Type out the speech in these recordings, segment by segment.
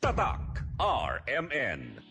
Tatak RMN.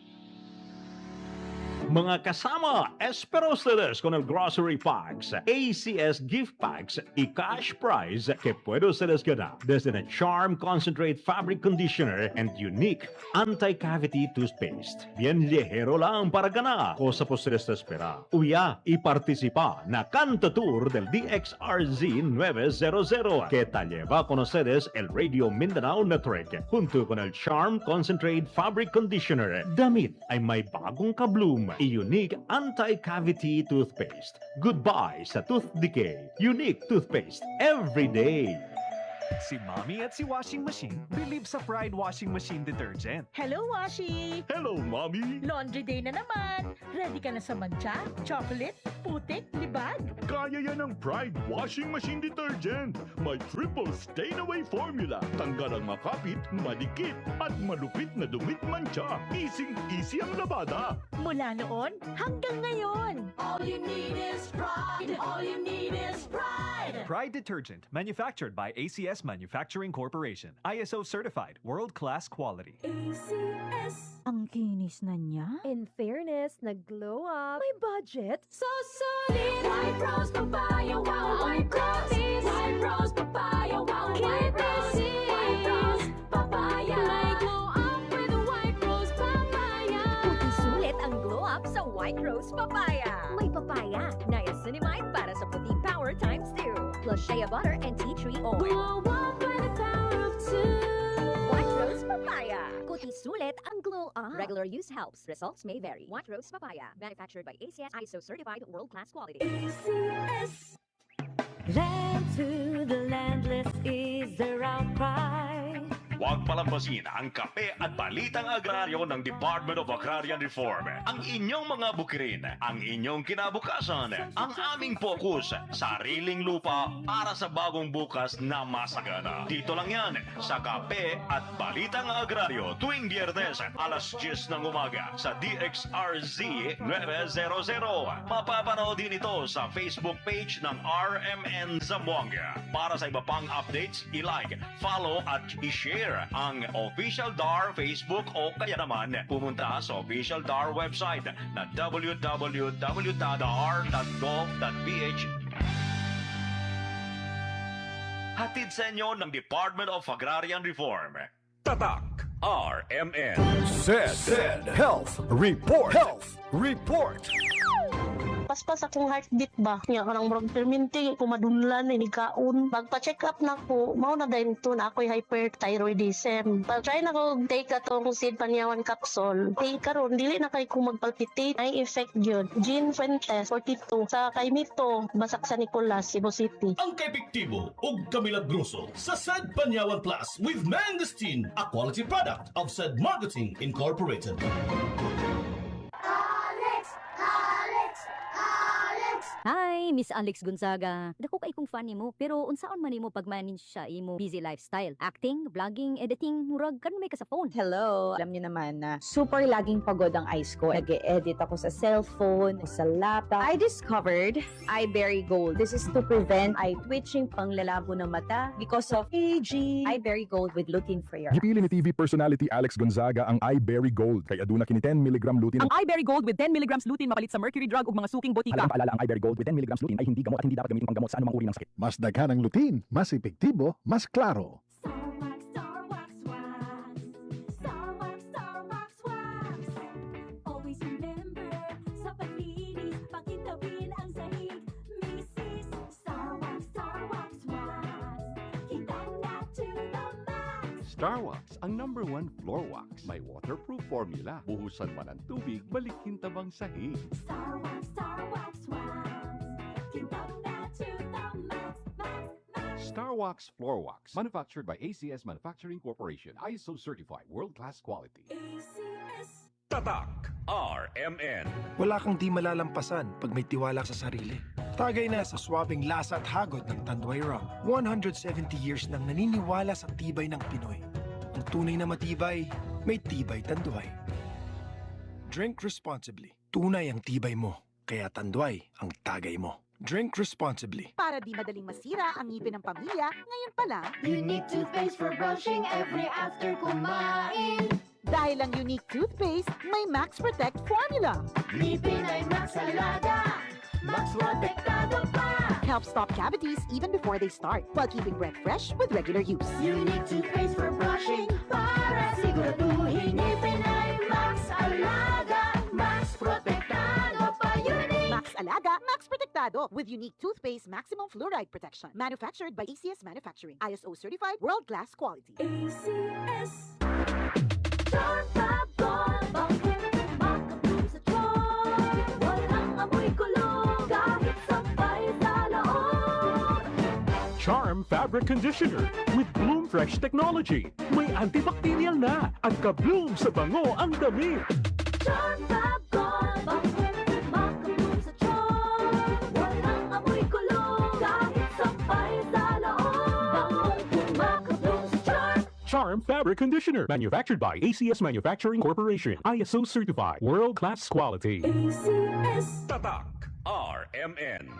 Mga kasama, Esperostedes con el Grocery Packs, ACS Gift Packs y Cash Prize que puede ustedes ganar desde the Charm Concentrate Fabric Conditioner and Unique Anti-Cavity Toothpaste. Bien ligero lang para ganar. Cosa po ustedes te espera? Uya y participa na Canta Tour del DXRZ 900 que te lleva con ustedes el Radio Mindanao Network junto con el Charm Concentrate Fabric Conditioner. Damit ay may bagong kabloom y Unique Anti-Cavity Toothpaste. Goodbye sa tooth decay. Unique Toothpaste every day. Si Mommy at si Washing Machine believe sa Pride Washing Machine Detergent. Hello, Washi! Hello, Mommy! Laundry day na naman! Ready ka na sa mancha, chocolate, putik, libag? Kaya yan ng Pride Washing Machine Detergent. May triple stain-away formula. Tanggal ang makapit, madikit, at malupit na dumit mancha. Easy ang labada. Mula noon hanggang ngayon. All you need is pride. All you need is pride. Pride Detergent, manufactured by ACS Manufacturing Corporation. ISO certified, world-class quality. ACS. Ang kinis na niya. In fairness, nag-glow up. May budget. So solid. White rose papaya, wow. White rose. White rose papaya, wow. White rose. White rose papaya. May glow up with white rose papaya. Puti sulit ang glow up sa White Rose Papaya. May papaya, niacinamide para sa puti power times 2. Plus shea butter and tea tree oil. Glow up by the power of two. White Rose Papaya. Kuti sulit ang glow up. Regular use helps. Results may vary. White Rose Papaya. Manufactured by ACS ISO certified world-class quality. ACS. Land to the landless is their outcry. Huwag palampasin ang kape at balitang agraryo ng Department of Agrarian Reform. Ang inyong mga bukirin, ang inyong kinabukasan, ang aming focus, sariling lupa para sa bagong bukas na masagana. Dito lang yan sa Kape at Balitang Agraryo tuwing Biyernes alas 10 ng umaga sa DXRZ 900. Mapapanood din ito sa Facebook page ng RMN Zamboanga. Para sa iba pang updates, i-like, follow at i-share ang official DAR Facebook o kaya naman pumunta sa official DAR website na www.dar.gov.ph. Hatid sa inyo ng Department of Agrarian Reform. Tatak RMN. Said Health Report. Paspas akong heartbeat ba nya kanang murag perminti ko madunlan ni kaon magpa-check up na ko mao na dayon to na ako'y hyperthyroidism pa try na ko take atong seed panyawan capsule di karon dili na kay ko magpalpitate ay effect gyud Jean Fuentes 42 sa kay Mito Basak sa Nicolas Cebu City. Ang kaepektibo ug kamilagroso sa Sad Panyawan Plus with Mangosteen, a quality product of Sad Marketing Incorporated. Hi, Miss Alex Gonzaga. Dako kay kong fan nimo, pero unsaon man nimo pag-manage sa imo busy lifestyle? Acting, vlogging, editing, murag kan may ka sa phone. Hello, alam niyo naman na super laging pagod ang eyes ko. Nag-e-edit ako sa cellphone, sa laptop. I discovered iBerry Gold. This is to prevent eye twitching, panglalabo ng mata because of aging. iBerry Gold with lutein free. Gipili ni TV personality Alex Gonzaga ang iBerry Gold kay aduna kini 10 mg lutein. Ang iBerry Gold with 10 mg lutein mapalit sa mercury drug ug mga suking botika. Alam paalala ang iBerry Gold with 10 mg lutein ay hindi gamot at hindi dapat gamitin panggamot sa anumang uri ng sakit. Mas daghan ang lutein, mas epektibo, mas klaro. Star Wax Wax. Star Wax Wax. Always remember sa paglinis pakitawin ang sahig. Mrs. Star Wax Wax. Kita na to the max. Star Wax, ang number 1 floor wax. May waterproof formula. Buhusan man ang tubig, balikin tabang sahig. Star Wax Wax. Kita na to the max. Star Wax Floor Wax, manufactured by ACS Manufacturing Corporation. ISO certified, world-class quality. ACS. Tatak RMN. Wala kang di malalampasan pag may tiwala sa sarili. Tagay na sa swabing lasa at hagod ng Tanduay Rum. 170 years nang naniniwala sa tibay ng Pinoy. Ang tunay na matibay, may tibay Tanduay. Drink responsibly. Tunay ang tibay mo, kaya Tanduay ang tagay mo. Drink responsibly. Para di madaling masira ang ngipin ng pamilya, ngayon pa lang, You need toothpaste for brushing every after kumain. Dahil ang unique toothpaste, may Max Protect formula. Ngipin ay Max Alaga, Max Protektado pa. Helps stop cavities even before they start, while keeping breath fresh with regular use. Unique toothpaste for brushing para siguraduhin ngipin ay Max Alaga, Max Protektado pa. Unique Max Alaga, Max Protectado with unique toothpaste maximum fluoride protection. Manufactured by ACS Manufacturing. ISO certified world-class quality. ACS. Charm Fab Gold, bakit makabloom sa charm? Walang amoy kulong, kahit sampay sa loob. Charm Fabric Conditioner with Bloom Fresh Technology. May antibacterial na at ka-bloom sa bango ang damit. Charm Fab Gold, bakit makabloom sa charm? Walang amoy kulong, kahit sampay sa loob. Makabloom sa charm. Charm Fabric Conditioner, manufactured by ACS Manufacturing Corporation. ISO certified, world-class quality. ACS. Tatak RMN.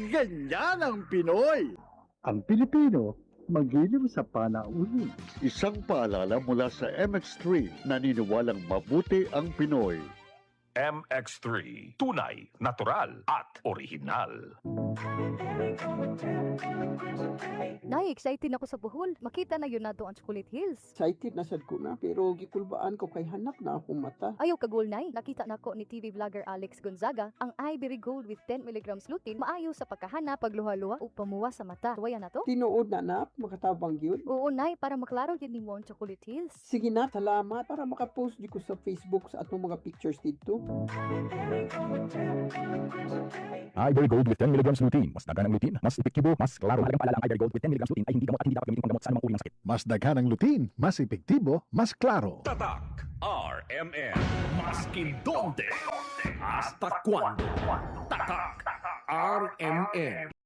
Ganyan ang Pinoy! Ang Pilipino, magilim sa panauhin. Isang paalala mula sa MX3, naniniwalang mabuti ang Pinoy. MX3. Tunay, natural, at original. Nay, excited ako sa Bohol. Makita na yun nato ang Chocolate Hills. Excited na sad ko na, pero gikulbaan ko kay hanak na akong mata. Ayaw kagol, Nay. Nakita na ko ni TV vlogger Alex Gonzaga ang Ivory Gold with 10 mg lutein maayo sa pagkahana, pagluha-luha o pamuwa sa mata. Tuwaya na to? Tinuod na na, makatabang yun. Oo, Nay, para maklaro yun ni mo ang Chocolate Hills. Sige na, salamat para makapost di ko sa Facebook sa atong mga pictures dito. Ivory Gold with 10 mg lutein. Mas dagan ang lutein, mas epektibo, mas klaro. Ang paalala, ang Ivory Gold with 10 mg lutein ay hindi gamot at hindi dapat gamitin pang gamot sa anumang uri ng sakit. Mas daghan ang lutein, mas epektibo, mas klaro. Tatak RMN. Maskin donde, hasta cuando. Tatak RMN.